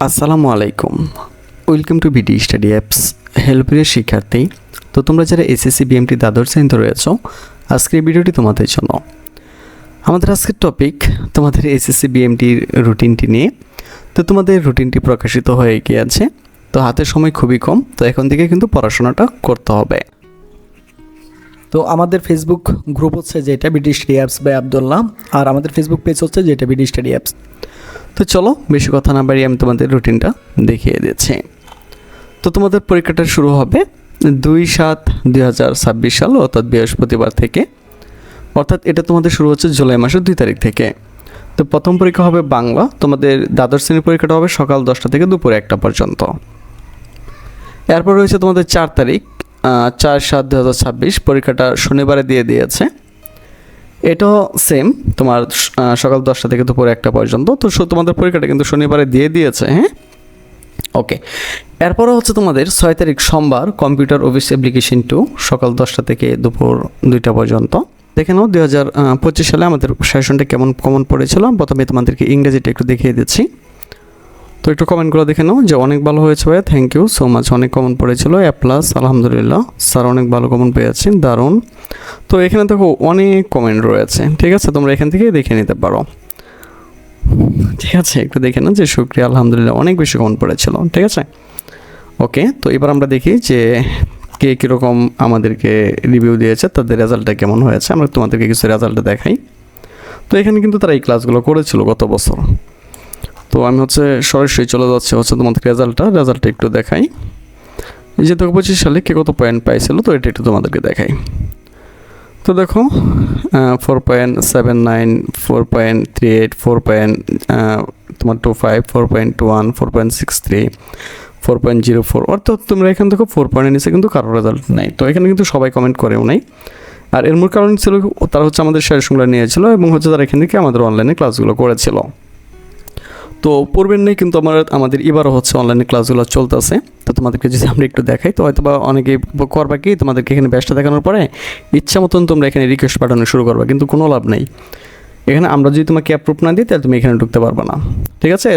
আসসালামু আলাইকুম, welcome to BD study apps. Hello প্রিয় শিক্ষার্থী, তো তোমরা যারা এসএসসি বিএমটি দ্বাদশ শ্রেণীতে রয়েছ, আজকের এই ভিডিওটি তোমাদের জন্য। আমাদের আজকের টপিক তোমাদের এসএসসি বিএমটির রুটিনটি নিয়ে। তো তোমাদের রুটিনটি প্রকাশিত হয়ে গিয়েছে, তো হাতে সময় খুবই কম, তো এখন থেকে কিন্তু পড়াশোনাটা করতে হবে। তো আমাদের ফেসবুক গ্রুপ হচ্ছে যেটা BD study apps by Abdullah, আর আমাদের ফেসবুক পেজ হচ্ছে যেটা বিডি স্টাডি অ্যাপস। তো চলো বেশি কথা না বাড়িয়ে আমি তোমাদের রুটিনটা দেখিয়ে দিচ্ছি। তো তোমাদের পরীক্ষাটা শুরু হবে 2/7/2026 সাল, অর্থাৎ বৃহস্পতিবার থেকে। অর্থাৎ এটা তোমাদের শুরু হচ্ছে জুলাই মাসের 2 তারিখ থেকে। তো প্রথম পরীক্ষা হবে বাংলা, তোমাদের দ্বাদশ শ্রেণীর পরীক্ষাটা হবে সকাল 10টা থেকে দুপুর 1টা পর্যন্ত। এরপর রয়েছে তোমাদের 4 তারিখ 4/7/2026, পরীক্ষাটা শনিবারে দিয়ে দিয়েছে। এটাও সেম, তোমার সকাল 10টা থেকে দুপুর 1টা পর্যন্ত। তো তোমাদের পরীক্ষাটা কিন্তু শনিবারে দিয়ে দিয়েছে, হ্যাঁ, ওকে। এরপরও হচ্ছে তোমাদের 6 তারিখ সোমবার, কম্পিউটার অফিস অ্যাপ্লিকেশন 2, সকাল 10টা থেকে দুপুর 2টা পর্যন্ত। দেখে নাও 2025 সালে আমাদের সেশনটা কেমন কমন পড়েছিল। প্রথমে তোমাদেরকে ইংরেজিটা একটু দেখিয়ে দিচ্ছি। তো একটু কমেন্টগুলো দেখে নাও যে অনেক ভালো হয়েছে ভাইয়া, থ্যাংক ইউ সো মাচ, অনেক কমন পড়েছিল, A+, আলহামদুলিল্লাহ স্যার, অনেক ভালো কমন পেয়েছেন, দারুণ। তো এখানে দেখো অনেক কমেন্ট রয়েছে, ঠিক আছে, তোমরা এখান থেকে দেখে নিতে পারো, ঠিক আছে, একটু দেখে নাও যে শুকরিয়া, আলহামদুলিল্লাহ অনেক বেশি কমন পড়েছিল, ঠিক আছে, ওকে। তো এবার আমরা দেখি যে কে কীরকম আমাদেরকে রিভিউ দিয়েছে, তাদের রেজাল্টটা কেমন হয়েছে। আমরা তোমাদেরকে কিছু রেজাল্টটা দেখাই। তো এখানে কিন্তু তারা এই ক্লাসগুলো করেছিল গত বছর। তো আমি সরাসরি চলে যাচ্ছি তোমাদের রেজাল্টটা একটু দেখাই। এই যে 2025 সালে কে কত পয়েন্ট পাইছিল, তো এটা একটু তোমাদেরকে দেখাই। তো দেখো 4.79, 4.38, 4.25, 4.21, 4.63, 4.04, অর্থাৎ তোমরা এখানে দেখো 4 নিচে কিন্তু কারো রেজাল্ট নেই। তো এখানে কিন্তু সবাই কমেন্ট করেও নাই। আর এর মূল কারণ ছিল তারা আমাদের সাজেশনগুলো নিয়েছিল এবং তারা এখান থেকে আমাদের অনলাইনে ক্লাসগুলো করেছিল। তো পূর্বের নেই কিন্তু আমাদের এবারও অনলাইনে ক্লাসগুলো চলতেছে। তো তোমাদেরকে যদি আমরা একটু দেখাই, তো হয়তো বা অনেকে করবা কি, তোমাদেরকে এখানে ব্যাচটা দেখানোর পরে ইচ্ছা মতন তোমরা এখানে রিকোয়েস্ট পাঠানো শুরু করবা, কিন্তু কোনো লাভ নেই। এখানে আমরা যদি তোমাকে অ্যাপ্রুভ না দিই, তাহলে তুমি এখানে ঢুকতে পারবে না, ঠিক আছে।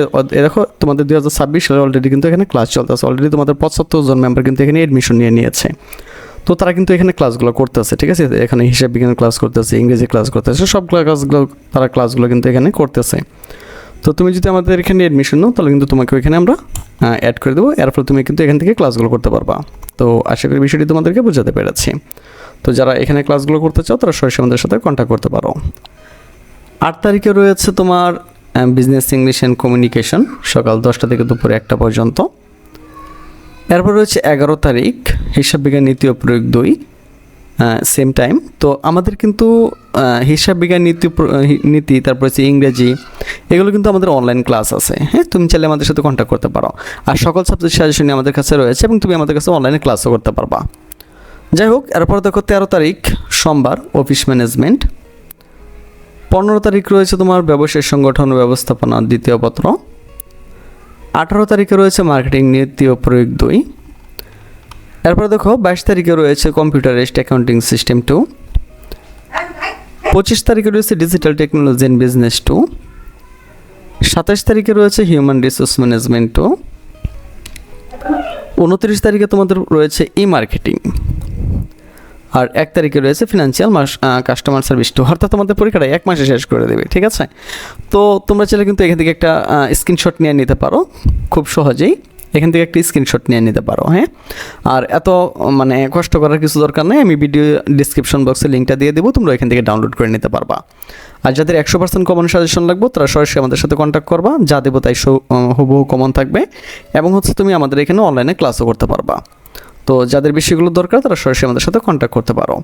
দেখো তোমাদের 2026 সালে অলরেডি কিন্তু এখানে ক্লাস চলতেছে, অলরেডি তোমাদের 75 জন মেম্বার কিন্তু এখানে এডমিশন নিয়েছে। তো তারা কিন্তু এখানে ক্লাসগুলো করতেছে, ঠিক আছে, এখানে হিসাব বিজ্ঞানের ক্লাস করতেছে, ইংরেজি ক্লাস করতেছে, সব ক্লাসগুলো কিন্তু এখানে করতেছে। তো তুমি যদি আমাদের এখানে অ্যাডমিশন নাও, তাহলে কিন্তু তোমাকে ওইখানে আমরা অ্যাড করে দেবো। এরপর তুমি কিন্তু এখান থেকে ক্লাসগুলো করতে পারবা। তো আশা করি বিষয়টি তোমাদেরকে বোঝাতে পেরেছি। তো যারা এখানে ক্লাসগুলো করতে চাও, তারা সরাসরি আমাদের সাথে কন্ট্যাক্ট করতে পারো। 8 তারিখে রয়েছে তোমার বিজনেস ইংলিশ অ্যান্ড কমিউনিকেশন, সকাল 10টা থেকে দুপুর 1টা পর্যন্ত। এরপর রয়েছে 11 তারিখ হিসাব বিজ্ঞান নীতি ও প্রয়োগ 2, সেম টাইম। তো আমাদের কিন্তু হিসাব বিজ্ঞান নীতি, তারপর হচ্ছে ইংরেজি, এগুলো কিন্তু আমাদের অনলাইন ক্লাস আছে, হ্যাঁ, তুমি চাইলে আমাদের সাথে কন্ট্যাক্ট করতে পারো। আর সকল সাবজেক্ট সাজেশন আমাদের কাছে রয়েছে এবং তুমি আমাদের কাছে অনলাইনে ক্লাসও করতে পারবা। যাই হোক, এরপর দেখো 13 তারিখ সোমবার অফিস ম্যানেজমেন্ট। 15 তারিখ রয়েছে তোমার ব্যবসায় সংগঠন ও ব্যবস্থাপনা দ্বিতীয় পত্র। 18 তারিখে রয়েছে মার্কেটিং নীতি ও প্রয়োগ 2। এরপর দেখো 22 তারিখে রয়েছে কম্পিউটারাইজড অ্যাকাউন্টিং সিস্টেম 2। 25 তারিখে রয়েছে ডিজিটাল টেকনোলজি অ্যান্ড বিজনেস 2। 27 তারিখে রয়েছে হিউম্যান রিসোর্স ম্যানেজমেন্ট 2। 29 তারিখে তোমাদের রয়েছে ই মার্কেটিং। আর 1 তারিখে রয়েছে ফিনান্সিয়াল কাস্টমার সার্ভিস 2। অর্থাৎ তোমাদের পরীক্ষাটা 1 মাসে শেষ করে দেবে, ঠিক আছে। তো তোমরা চাইলে কিন্তু এখান থেকে একটা স্ক্রিনশট নিয়ে নিতে পারো, খুব সহজেই এখান থেকে একটা স্ক্রিনশট নিয়ে নিতে পারো, হ্যাঁ। আর এত কষ্ট করার কিছু দরকার নেই, আমি ভিডিও ডিসক্রিপশন বক্সে লিঙ্কটা দিয়ে দেবো, তোমরা এখান থেকে ডাউনলোড করে নিতে পারবা। আর যাদের 100% কমন সাজেশন লাগবে, তারা সরাসরি আমাদের সাথে কন্ট্যাক্ট করবা, যা দেবো তাই হুবহু কমন থাকবে এবং তুমি আমাদের এখানে অনলাইনে ক্লাসও করতে পারবা। তো যাদের বিষয়গুলো দরকার, তারা সরাসরি আমাদের সাথে কন্ট্যাক্ট করতে পারো।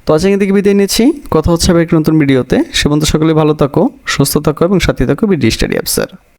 তো আজ এখান থেকে বিদায় নিচ্ছি, কথা হচ্ছে আবার একটা নতুন ভিডিওতে। সে পর্যন্ত সকলে ভালো থাকো, সুস্থ থাকো এবং সাথে থাকো বিডি স্টাডি অ্যাপসের।